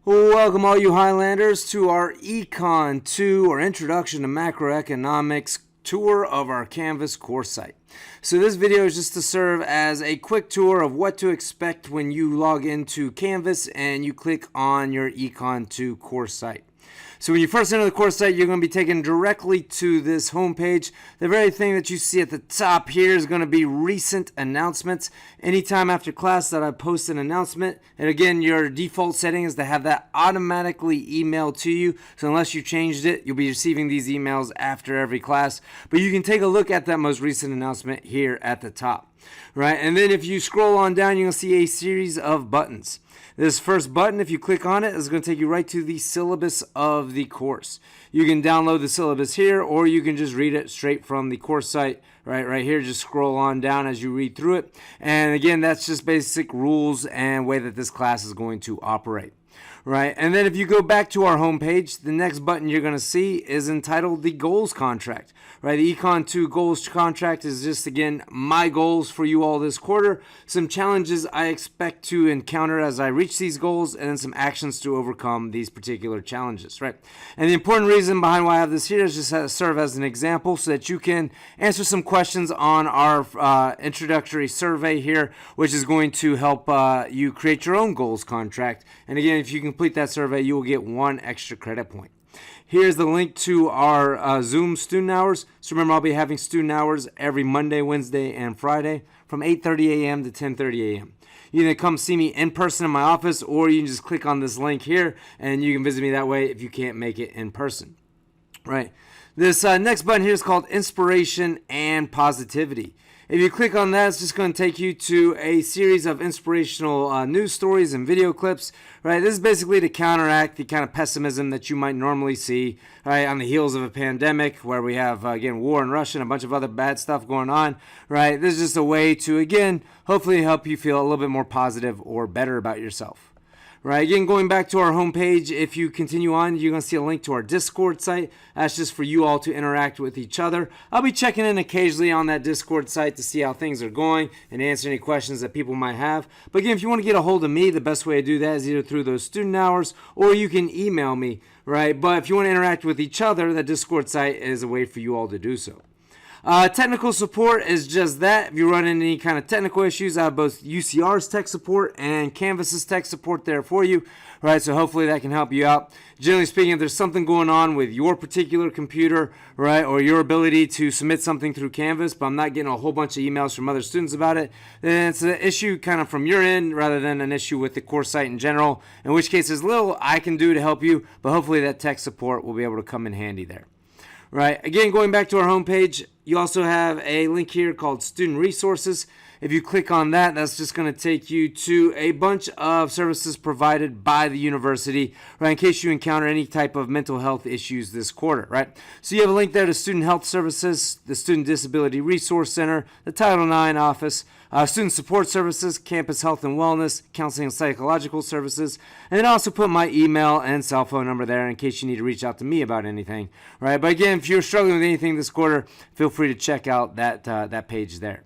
Welcome all you Highlanders to our ECON002 or Introduction to Macroeconomics tour of our Canvas course site. So this video is just to serve as a quick tour of what to expect when you log into Canvas and you click on your ECON002 course site. So when you first enter the course site, you're going to be taken directly to this homepage. The very thing that you see at the top here is going to be recent announcements. Anytime after class that I post an announcement, and again, your default setting is to have that automatically emailed to you. So unless you changed it, you'll be receiving these emails after every class. But you can take a look at that most recent announcement here at the top. Right, and then if you scroll on down, you're going to see a series of buttons. This first button, if you click on it, is going to take you right to the syllabus of the course. You can download the syllabus here, or you can just read it straight from the course site. Right here, just scroll on down as you read through it. And again, that's just basic rules and way that this class is going to operate. Right, and then if you go back to our homepage, the next button you're going to see is entitled the Goals Contract. Right, the ECON002 Goals Contract is just, again, my goals for you all this quarter, some challenges I expect to encounter as I reach these goals, and then some actions to overcome these particular challenges. Right, and the important reason behind why I have this here is just to serve as an example so that you can answer some questions on our introductory survey here, which is going to help you create your own goals contract. And again, if you complete that survey, you will get 1 extra credit point. Here's the link to our Zoom student hours. So remember, I'll be having student hours every Monday, Wednesday, and Friday from 8:30 a.m. to 10:30 a.m. You can come see me in person in my office, or you can just click on this link here, and you can visit me that way if you can't make it in person. Right. This next button here is called Inspiration and Positivity. If you click on that, it's just going to take you to a series of inspirational news stories and video clips. Right, this is basically to counteract the kind of pessimism that you might normally see, right, on the heels of a pandemic, where we have again war in Russia and a bunch of other bad stuff going on. Right, this is just a way to again hopefully help you feel a little bit more positive or better about yourself. Right, again, going back to our homepage, if you continue on, you're going to see a link to our Discord site. That's just for you all to interact with each other. I'll be checking in occasionally on that Discord site to see how things are going and answer any questions that people might have. But again, if you want to get a hold of me, the best way to do that is either through those student hours or you can email me, right? But if you want to interact with each other, the Discord site is a way for you all to do so. Technical support is just that. If you run into any kind of technical issues, I have both UCR's tech support and Canvas's tech support there for you. Right, so hopefully that can help you out. Generally speaking, if there's something going on with your particular computer, right, or your ability to submit something through Canvas, but I'm not getting a whole bunch of emails from other students about it, then it's an issue kind of from your end rather than an issue with the course site in general, in which case there's little I can do to help you, but hopefully that tech support will be able to come in handy there. Right, again, going back to our homepage, you also have a link here called Student Resources. If you click on that, that's just going to take you to a bunch of services provided by the university, right, in case you encounter any type of mental health issues this quarter, right? So you have a link there to Student Health Services, the Student Disability Resource Center, the Title IX office, Student Support Services, Campus Health and Wellness, Counseling and Psychological Services, and then also put my email and cell phone number there in case you need to reach out to me about anything, right? But again, if you're struggling with anything this quarter, feel free to check out that page there.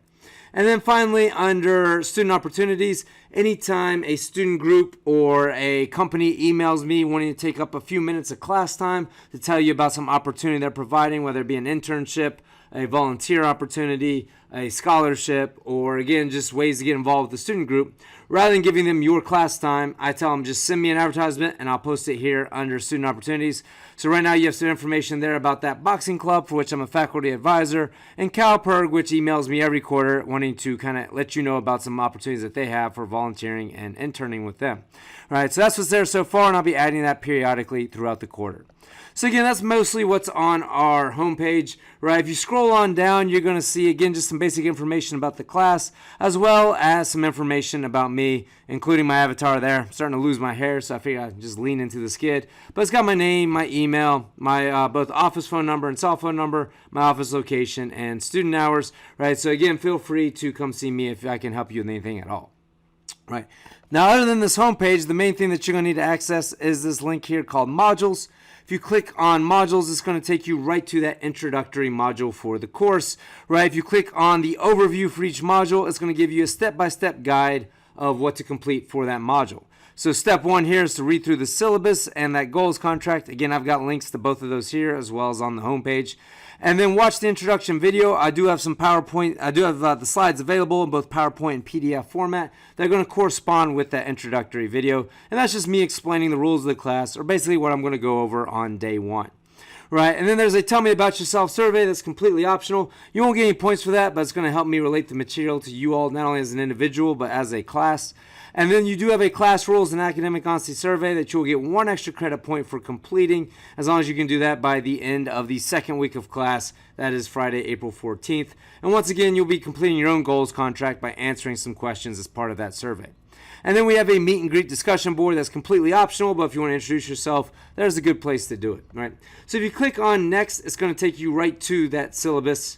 And then finally, under student opportunities, anytime a student group or a company emails me wanting to take up a few minutes of class time to tell you about some opportunity they're providing, whether it be an internship, a volunteer opportunity, a scholarship, or again, just ways to get involved with the student group, rather than giving them your class time, I tell them just send me an advertisement and I'll post it here under student opportunities. So right now you have some information there about that boxing club for which I'm a faculty advisor, and CalPERG, which emails me every quarter wanting to kind of let you know about some opportunities that they have for volunteering and interning with them. All right, so that's what's there so far, and I'll be adding that periodically throughout the quarter. So again, that's mostly what's on our homepage, right? If you scroll on down, you're going to see, again, just some basic information about the class, as well as some information about me, including my avatar there. I'm starting to lose my hair, so I figured I'd just lean into the skid. But it's got my name, my email, my both office phone number and cell phone number, my office location, and student hours, right? So again, feel free to come see me if I can help you with anything at all. Right. Now, other than this homepage, the main thing that you're going to need to access is this link here called Modules. If you click on Modules, it's going to take you right to that introductory module for the course. Right. If you click on the overview for each module, it's going to give you a step-by-step guide of what to complete for that module. So step one here is to read through the syllabus and that goals contract. Again, I've got links to both of those here as well as on the homepage. And then watch the introduction video. I do have some PowerPoint. I do have the slides available in both PowerPoint and PDF format. They're going to correspond with that introductory video. And that's just me explaining the rules of the class, or basically what I'm going to go over on day one. Right, and then there's a tell me about yourself survey that's completely optional. You won't get any points for that, but it's going to help me relate the material to you all, not only as an individual, but as a class. And then you do have a class rules and academic honesty survey that you'll get 1 extra credit point for completing, as long as you can do that by the end of the second week of class. That is Friday, April 14th. And once again, you'll be completing your own goals contract by answering some questions as part of that survey. And then we have a meet and greet discussion board that's completely optional, but if you want to introduce yourself, there's a good place to do it, right? So if you click on next, it's going to take you right to that syllabus,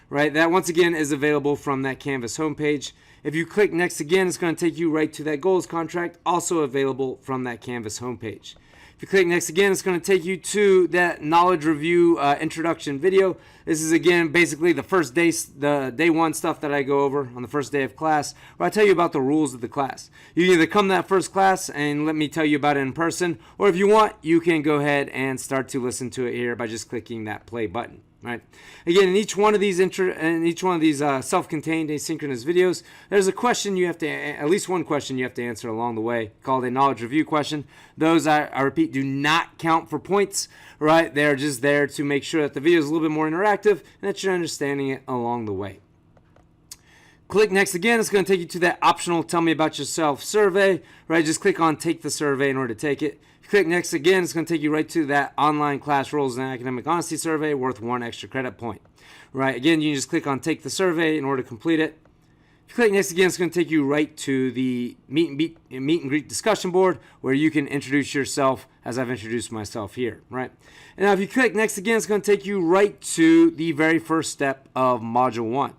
right? That once again is available from that Canvas homepage. If you click next again, it's going to take you right to that goals contract, also available from that Canvas homepage. If you click next again, it's going to take you to that knowledge review introduction video. This is again basically the first day, the day one stuff that I go over on the first day of class, where I tell you about the rules of the class. You can either come to that first class and let me tell you about it in person, or if you want, you can go ahead and start to listen to it here by just clicking that play button. Right. Again, in each one of these self-contained asynchronous videos, there's a question you have to, at least one question you have to answer along the way, called a knowledge review question. Those, I repeat, do not count for points. Right. They're just there to make sure that the video is a little bit more interactive and that you're understanding it along the way. Click next again. It's going to take you to that optional tell me about yourself survey. Right. Just click on take the survey in order to take it. If you click next again, it's going to take you right to that online class rules and academic honesty survey worth 1 extra credit point. Right, again, you can just click on take the survey in order to complete it. If you click next again, it's going to take you right to the meet and greet discussion board where you can introduce yourself as I've introduced myself here. Right, and now if you click next again, it's going to take you right to the very first step of Module 1.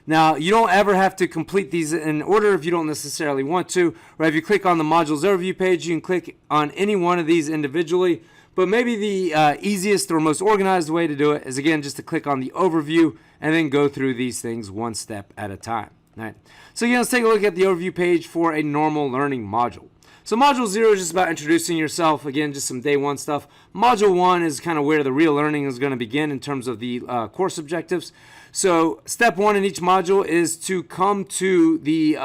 Now, you don't ever have to complete these in order if you don't necessarily want to. Right? If you click on the modules overview page, you can click on any one of these individually. But maybe the easiest or most organized way to do it is, again, just to click on the overview and then go through these things one step at a time. All right? So again, let's take a look at the overview page for a normal learning module. So Module 0 is just about introducing yourself. Again, just some day one stuff. Module 1 is kind of where the real learning is going to begin in terms of the course objectives. So step 1 in each module is to come to the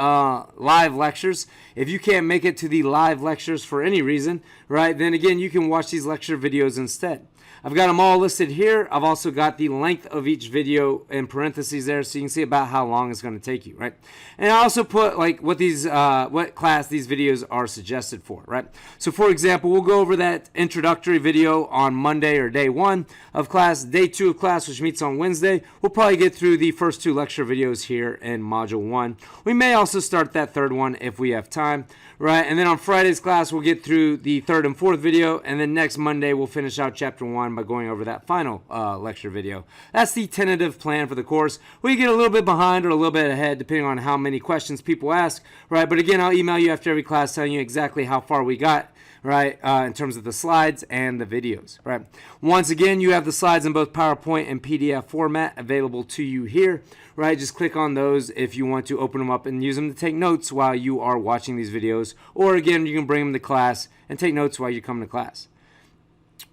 live lectures. If you can't make it to the live lectures for any reason, right, then again, you can watch these lecture videos instead. I've got them all listed here. I've also got the length of each video in parentheses there, so you can see about how long it's going to take you, right? And I also put like what class these videos are suggested for, right? So for example, we'll go over that introductory video on Monday or day 1 of class. Day 2 of class, which meets on Wednesday, we'll probably get through the first 2 lecture videos here in Module 1. We may also start that 3rd one if we have time, right? And then on Friday's class, we'll get through the 3rd and 4th video, and then next Monday, we'll finish out Chapter 1 by going over that final lecture video. That's the tentative plan for the course. We get a little bit behind or a little bit ahead depending on how many questions people ask, right? But again, I'll email you after every class telling you exactly how far we got, right, in terms of the slides and the videos, right? Once again, you have the slides in both PowerPoint and PDF format available to you here, right? Just click on those if you want to open them up and use them to take notes while you are watching these videos. Or again, you can bring them to class and take notes while you come to class.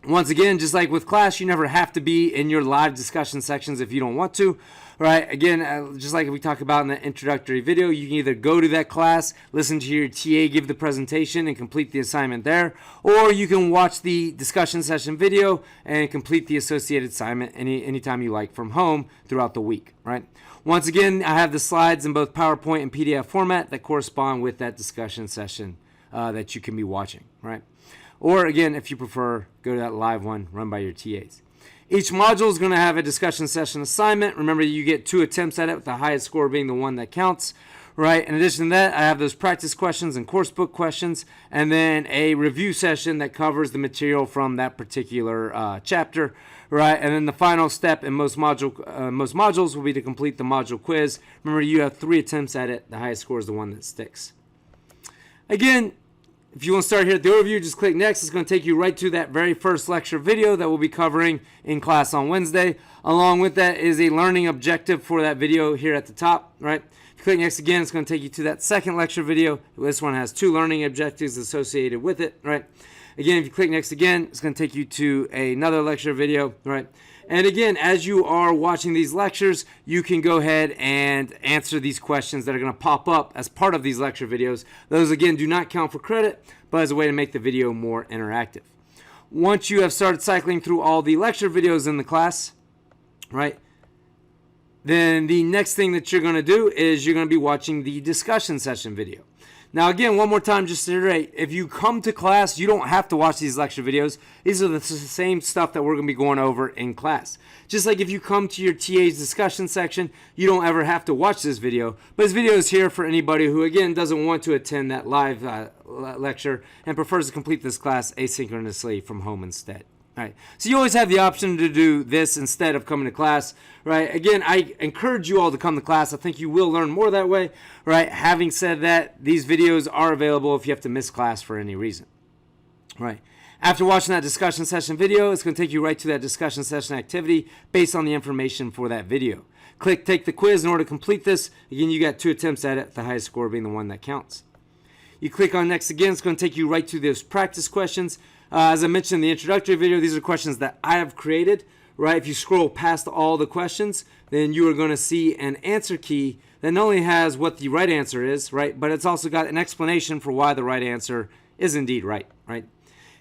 Once again, just like with class, you never have to be in your live discussion sections if you don't want to, right? Again, just like we talked about in the introductory video, you can either go to that class, listen to your TA give the presentation and complete the assignment there, or you can watch the discussion session video and complete the associated assignment anytime you like from home throughout the week, right? Once again, I have the slides in both PowerPoint and PDF format that correspond with that discussion session that you can be watching, right? Or again, if you prefer, go to that live one run by your TAs. Each module is going to have a discussion session assignment. Remember, you get 2 attempts at it, with the highest score being the one that counts, right? In addition to that, I have those practice questions and course book questions, and then a review session that covers the material from that particular chapter, right? And then the final step in most modules will be to complete the module quiz. Remember, you have 3 attempts at it. The highest score is the one that sticks. Again, if you want to start here at the overview, just click next. It's going to take you right to that very first lecture video that we'll be covering in class on Wednesday. Along with that is a learning objective for that video here at the top, right? If you click next again, it's going to take you to that second lecture video. This one has 2 learning objectives associated with it, right? Again, if you click next again, it's going to take you to another lecture video, right? And again, as you are watching these lectures, you can go ahead and answer these questions that are going to pop up as part of these lecture videos. Those, again, do not count for credit, but as a way to make the video more interactive. Once you have started cycling through all the lecture videos in the class, right, then the next thing that you're going to do is you're going to be watching the discussion session video. Now, again, one more time, just to reiterate, if you come to class, you don't have to watch these lecture videos. These are the same stuff that we're going to be going over in class. Just like if you come to your TA's discussion section, you don't ever have to watch this video. But this video is here for anybody who, again, doesn't want to attend that live lecture and prefers to complete this class asynchronously from home instead. All right. So you always have the option to do this instead of coming to class, right? Again, I encourage you all to come to class. I think you will learn more that way, right? Having said that, these videos are available if you have to miss class for any reason, right? After watching that discussion session video, it's going to take you right to that discussion session activity based on the information for that video. Click Take the Quiz in order to complete this. Again, you got 2 attempts at it, the highest score being the one that counts. You click on Next again, it's going to take you right to those practice questions. As I mentioned in the introductory video, these are questions that I have created, right? If you scroll past all the questions, then you are going to see an answer key that not only has what the right answer is, right, but it's also got an explanation for why the right answer is indeed right, right?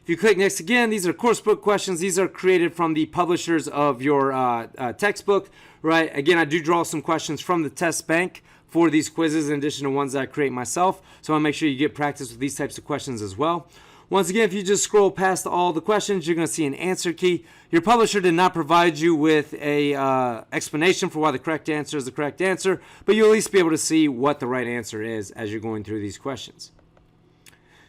If you click Next again, these are course book questions. These are created from the publishers of your textbook, right? Again, I do draw some questions from the test bank for these quizzes in addition to ones that I create myself. So I want to make sure you get practice with these types of questions as well. Once again, if you just scroll past all the questions, you're going to see an answer key. Your publisher did not provide you with a explanation for why the correct answer is the correct answer, but you'll at least be able to see what the right answer is as you're going through these questions.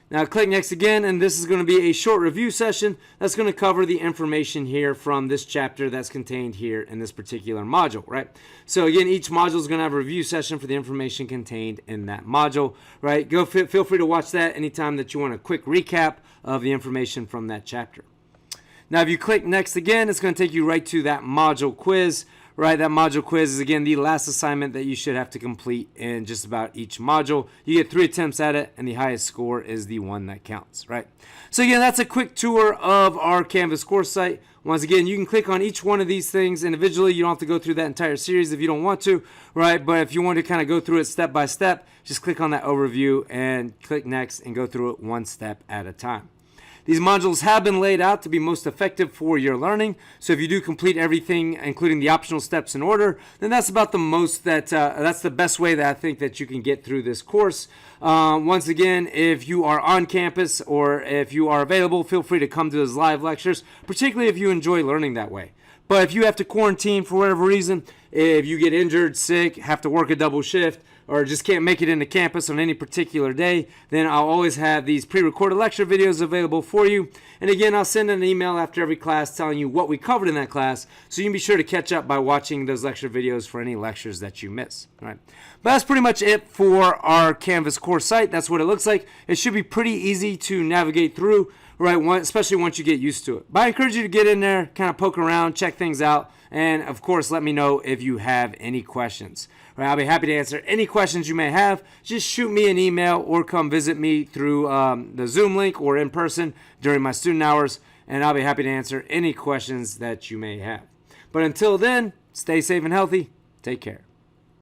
Now click Next again, and this is going to be a short review session that's going to cover the information here from this chapter that's contained here in this particular module, right? So again, each module is going to have a review session for the information contained in that module, right? Feel free to watch that anytime that you want a quick recap of the information from that chapter. Now if you click Next again, it's going to take you right to that module quiz. Right, that module quiz is, again, the last assignment that you should have to complete in just about each module. You get 3 attempts at it, and the highest score is the one that counts, right? So, again, that's a quick tour of our Canvas course site. Once again, you can click on each one of these things individually. You don't have to go through that entire series if you don't want to, right? But if you want to kind of go through it step by step, just click on that overview and click Next and go through it one step at a time. These modules have been laid out to be most effective for your learning. So if you do complete everything, including the optional steps in order, then that's about the most that's the best way that I think that you can get through this course. Once again, if you are on campus or if you are available, feel free to come to those live lectures, particularly if you enjoy learning that way. But if you have to quarantine for whatever reason, if you get injured, sick, have to work a double shift, or just can't make it into campus on any particular day, then I'll always have these pre-recorded lecture videos available for you. And again, I'll send an email after every class telling you what we covered in that class, so you can be sure to catch up by watching those lecture videos for any lectures that you miss. All right. But that's pretty much it for our Canvas course site. That's what it looks like. It should be pretty easy to navigate through, right, especially once you get used to it. But I encourage you to get in there, kind of poke around, check things out, and of course, let me know if you have any questions. Right, I'll be happy to answer any questions you may have. Just shoot me an email or come visit me through the Zoom link or in person during my student hours, and I'll be happy to answer any questions that you may have. But until then, stay safe and healthy. Take care.